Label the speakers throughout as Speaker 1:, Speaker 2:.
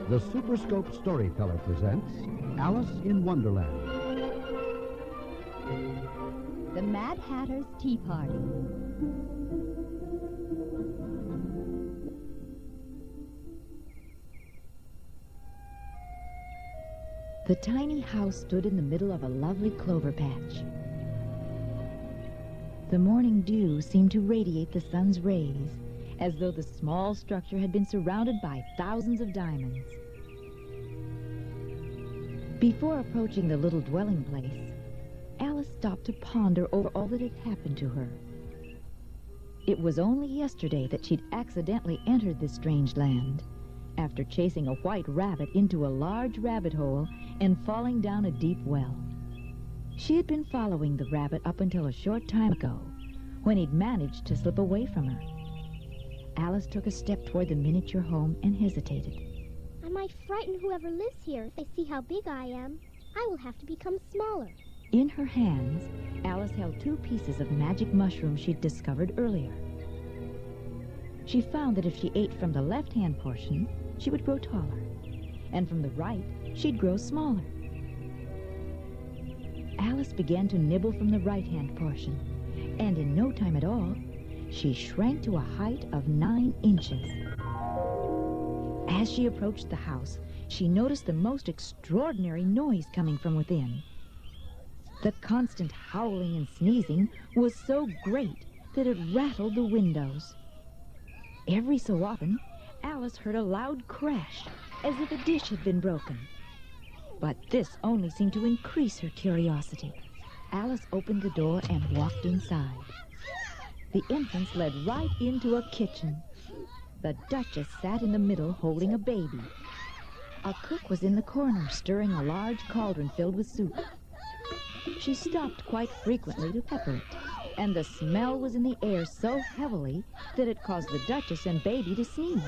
Speaker 1: The Superscope Storyteller presents Alice in Wonderland.
Speaker 2: The Mad Hatter's Tea Party. The tiny house stood in the middle of a lovely clover patch. The morning dew seemed to radiate the sun's rays, as though the small structure had been surrounded by thousands of diamonds. Before approaching the little dwelling place, Alice stopped to ponder over all that had happened to her. It was only yesterday that she'd accidentally entered this strange land, after chasing a white rabbit into a large rabbit hole and falling down a deep well. She had been following the rabbit up until a short time ago, when he'd managed to slip away from her. Alice took a step toward the miniature home and hesitated.
Speaker 3: I might frighten whoever lives here if they see how big I am. I will have to become smaller.
Speaker 2: In her hands, Alice held 2 pieces of magic mushroom she'd discovered earlier. She found that if she ate from the left-hand portion, she would grow taller, and from the right, she'd grow smaller. Alice began to nibble from the right-hand portion, and in no time at all, she shrank to a height of 9 inches. As she approached the house, she noticed the most extraordinary noise coming from within. The constant howling and sneezing was so great that it rattled the windows. Every so often, Alice heard a loud crash, as if a dish had been broken. But this only seemed to increase her curiosity. Alice opened the door and walked inside. The entrance led right into a kitchen. The Duchess sat in the middle holding a baby. A cook was in the corner stirring a large cauldron filled with soup. She stopped quite frequently to pepper it, and the smell was in the air so heavily that it caused the Duchess and baby to sneeze.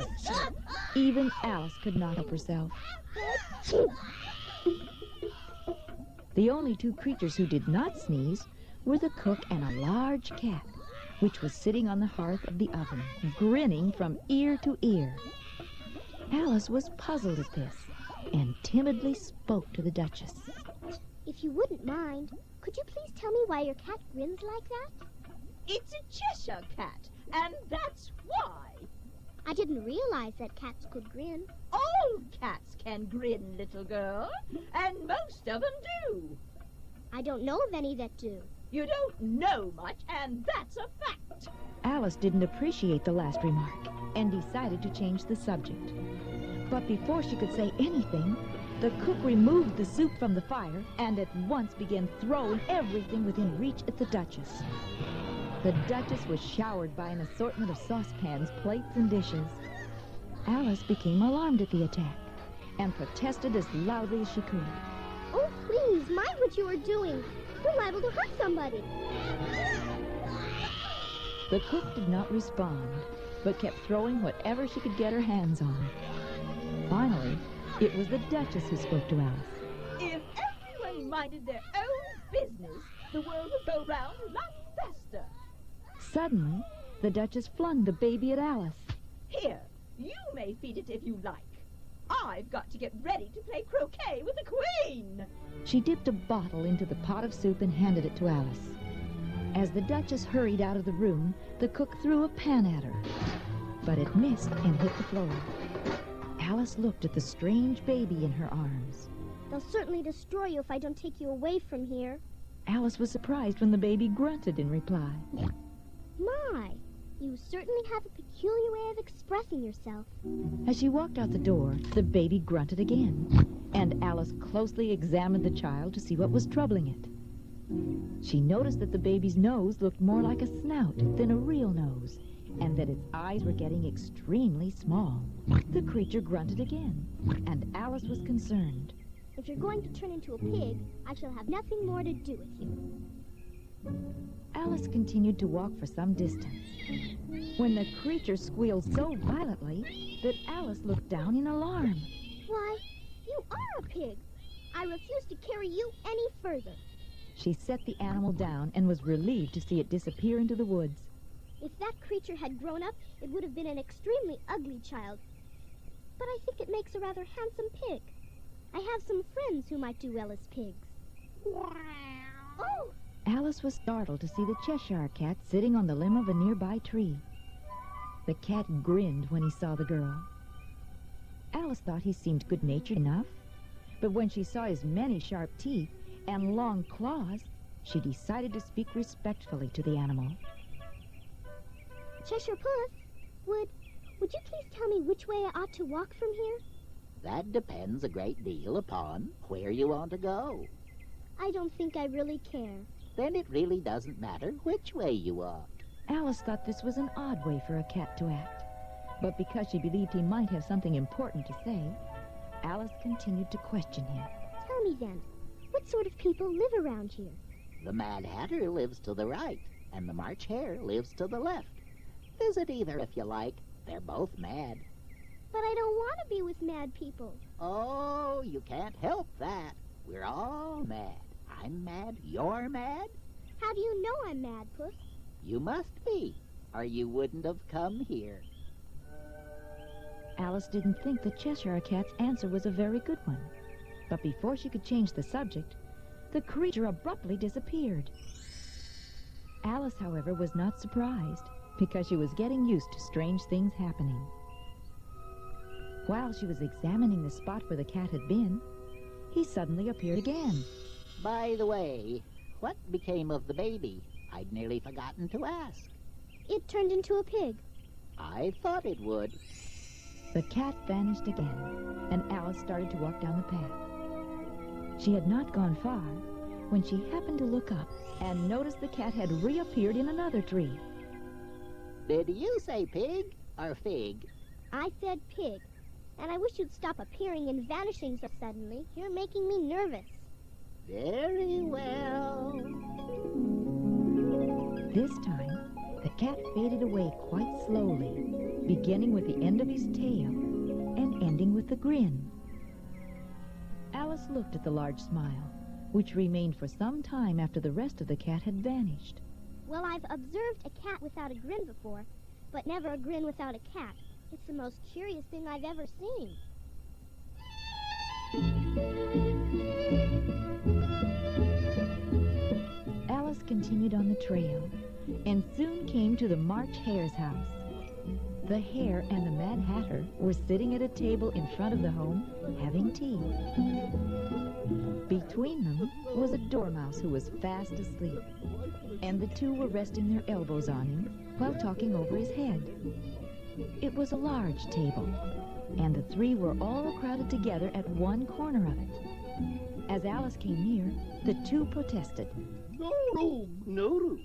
Speaker 2: Even Alice could not help herself. The only 2 creatures who did not sneeze were the cook and a large cat, which was sitting on the hearth of the oven, grinning from ear to ear. Alice was puzzled at this, and timidly spoke to the Duchess.
Speaker 3: If you wouldn't mind, could you please tell me why your cat grins like that?
Speaker 4: It's a Cheshire cat, and that's why.
Speaker 3: I didn't realize that cats could grin.
Speaker 4: All cats can grin, little girl, and most of them do.
Speaker 3: I don't know of any that do.
Speaker 4: You don't know much, and that's a fact.
Speaker 2: Alice didn't appreciate the last remark and decided to change the subject. But before she could say anything, the cook removed the soup from the fire and at once began throwing everything within reach at the Duchess. The Duchess was showered by an assortment of saucepans, plates, and dishes. Alice became alarmed at the attack and protested as loudly as she could.
Speaker 3: Oh, please, mind what you are doing. You're liable to hurt somebody.
Speaker 2: The cook did not respond, but kept throwing whatever she could get her hands on. Finally, it was the Duchess who spoke to Alice.
Speaker 4: If everyone minded their own business, the world would go round a lot faster.
Speaker 2: Suddenly, the Duchess flung the baby at Alice.
Speaker 4: Here, you may feed it if you like. I've got to get ready to play croquet with the Queen.
Speaker 2: She dipped a bottle into the pot of soup and handed it to Alice. As the Duchess hurried out of the room, the cook threw a pan at her, but it missed and hit the floor. Alice looked at the strange baby in her arms.
Speaker 3: They'll certainly destroy you if I don't take you away from here.
Speaker 2: Alice was surprised when the baby grunted in reply.
Speaker 3: My, you certainly have a peculiar way of expressing yourself.
Speaker 2: As she walked out the door, the baby grunted again, and Alice closely examined the child to see what was troubling it. She noticed that the baby's nose looked more like a snout than a real nose, and that its eyes were getting extremely small. The creature grunted again, and Alice was concerned.
Speaker 3: If you're going to turn into a pig, I shall have nothing more to do with you.
Speaker 2: Alice continued to walk for some distance, when the creature squealed so violently that Alice looked down in alarm.
Speaker 3: Why, you are a pig. I refuse to carry you any further.
Speaker 2: She set the animal down and was relieved to see it disappear into the woods.
Speaker 3: If that creature had grown up, it would have been an extremely ugly child. but I think it makes a rather handsome pig. I have some friends who might do well as pigs. Oh!
Speaker 2: Alice was startled to see the Cheshire Cat sitting on the limb of a nearby tree. The cat grinned when he saw the girl. Alice thought he seemed good-natured enough, but when she saw his many sharp teeth and long claws, she decided to speak respectfully to the animal.
Speaker 3: Cheshire Puss, would you please tell me which way I ought to walk from here?
Speaker 5: That depends a great deal upon where you want to go.
Speaker 3: I don't think I really care.
Speaker 5: Then it really doesn't matter which way you walk.
Speaker 2: Alice thought this was an odd way for a cat to act, but because she believed he might have something important to say, Alice continued to question him.
Speaker 3: Tell me then, what sort of people live around here?
Speaker 5: The Mad Hatter lives to the right, and the March Hare lives to the left. Visit either if you like. They're both mad.
Speaker 3: But I don't want to be with mad people.
Speaker 5: Oh, you can't help that. We're all mad. I'm mad. You're mad.
Speaker 3: How do you know I'm mad, Puss?
Speaker 5: You must be, or you wouldn't have come here.
Speaker 2: Alice didn't think the Cheshire Cat's answer was a very good one. But before she could change the subject, the creature abruptly disappeared. Alice, however, was not surprised, because she was getting used to strange things happening. While she was examining the spot where the cat had been, he suddenly appeared again.
Speaker 5: By the way, what became of the baby? I'd nearly forgotten to ask.
Speaker 3: It turned into a pig.
Speaker 5: I thought it would.
Speaker 2: The cat vanished again, and Alice started to walk down the path. She had not gone far when she happened to look up and noticed the cat had reappeared in another tree.
Speaker 5: Did you say pig or fig?
Speaker 3: I said pig. And I wish you'd stop appearing and vanishing so suddenly. You're making me nervous.
Speaker 5: Very well.
Speaker 2: This time, the cat faded away quite slowly, beginning with the end of his tail and ending with a grin. Alice looked at the large smile, which remained for some time after the rest of the cat had vanished.
Speaker 3: Well, I've observed a cat without a grin before, but never a grin without a cat. It's the most curious thing I've ever seen.
Speaker 2: Alice continued on the trail and soon came to the March Hare's house. The hare and the Mad Hatter were sitting at a table in front of the home having tea. Between them was a dormouse who was fast asleep, and the two were resting their elbows on him while talking over his head. It was a large table, and the three were all crowded together at one corner of it. As Alice came near, the two protested.
Speaker 6: No room, no room.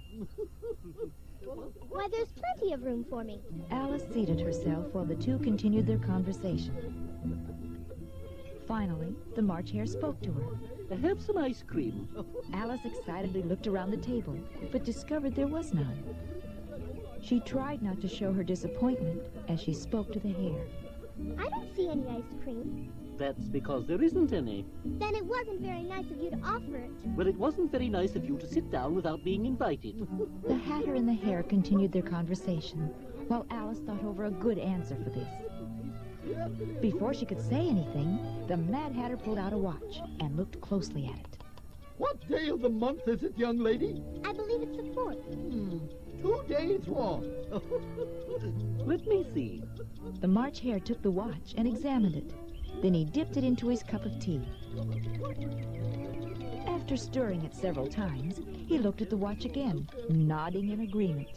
Speaker 3: Why, there's plenty of room for me.
Speaker 2: Alice seated herself while the two continued their conversation. Finally, the March Hare spoke to her.
Speaker 6: Have some ice cream.
Speaker 2: Alice excitedly looked around the table, but discovered there was none. She tried not to show her disappointment as she spoke to the hare.
Speaker 3: I don't see any ice cream.
Speaker 6: That's because there isn't any.
Speaker 3: Then it wasn't very nice of you to offer it.
Speaker 6: Well, it wasn't very nice of you to sit down without being invited.
Speaker 2: The Hatter and the hare continued their conversation, while Alice thought over a good answer for this. Before she could say anything, the Mad Hatter pulled out a watch and looked closely at it.
Speaker 7: What day of the month is it, young lady?
Speaker 3: I believe it's the 4th.
Speaker 7: 2 days wrong.
Speaker 6: Let me see.
Speaker 2: The March Hare took the watch and examined it. Then he dipped it into his cup of tea. After stirring it several times, he looked at the watch again, nodding in agreement.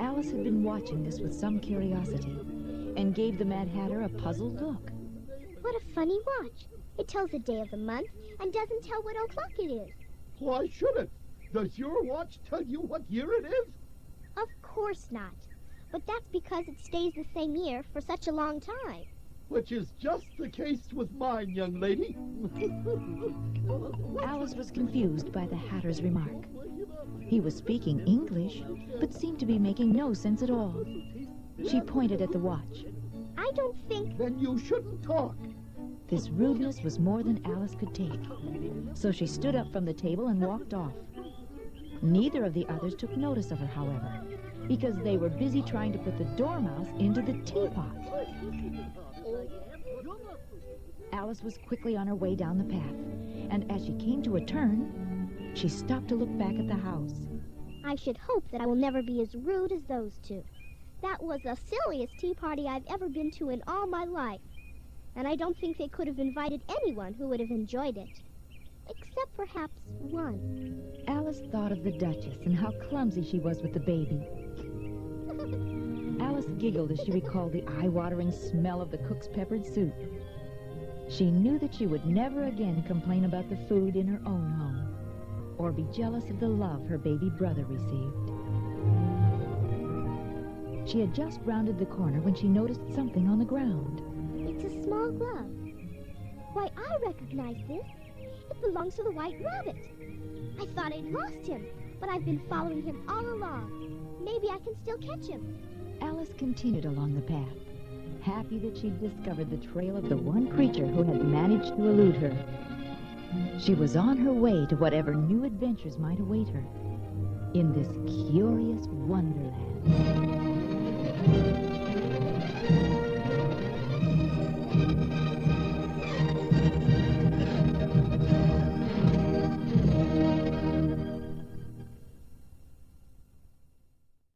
Speaker 2: Alice had been watching this with some curiosity and gave the Mad Hatter a puzzled look.
Speaker 3: What a funny watch. It tells the day of the month and doesn't tell what o'clock it is.
Speaker 7: Why should it? Does your watch tell you what year it is?
Speaker 3: Of course not. But that's because it stays the same year for such a long time.
Speaker 7: Which is just the case with mine, young lady.
Speaker 2: Alice was confused by the Hatter's remark. He was speaking English, but seemed to be making no sense at all. She pointed at the watch.
Speaker 3: I don't think...
Speaker 7: Then you shouldn't talk.
Speaker 2: This rudeness was more than Alice could take, so she stood up from the table and walked off. Neither of the others took notice of her, however, because they were busy trying to put the dormouse into the teapot. Alice was quickly on her way down the path, and as she came to a turn, she stopped to look back at the house.
Speaker 3: I should hope that I will never be as rude as those two. That was the silliest tea party I've ever been to in all my life. And I don't think they could have invited anyone who would have enjoyed it. Except perhaps one.
Speaker 2: Alice thought of the Duchess and how clumsy she was with the baby. Alice giggled as she recalled the eye-watering smell of the cook's peppered soup. She knew that she would never again complain about the food in her own home, or be jealous of the love her baby brother received. She had just rounded the corner when she noticed something on the ground.
Speaker 3: It's a small glove. Why, I recognize this. It belongs to the White Rabbit. I thought I'd lost him, but I've been following him all along. Maybe I can still catch him.
Speaker 2: Alice continued along the path, happy that she'd discovered the trail of the one creature who had managed to elude her. She was on her way to whatever new adventures might await her in this curious Wonderland.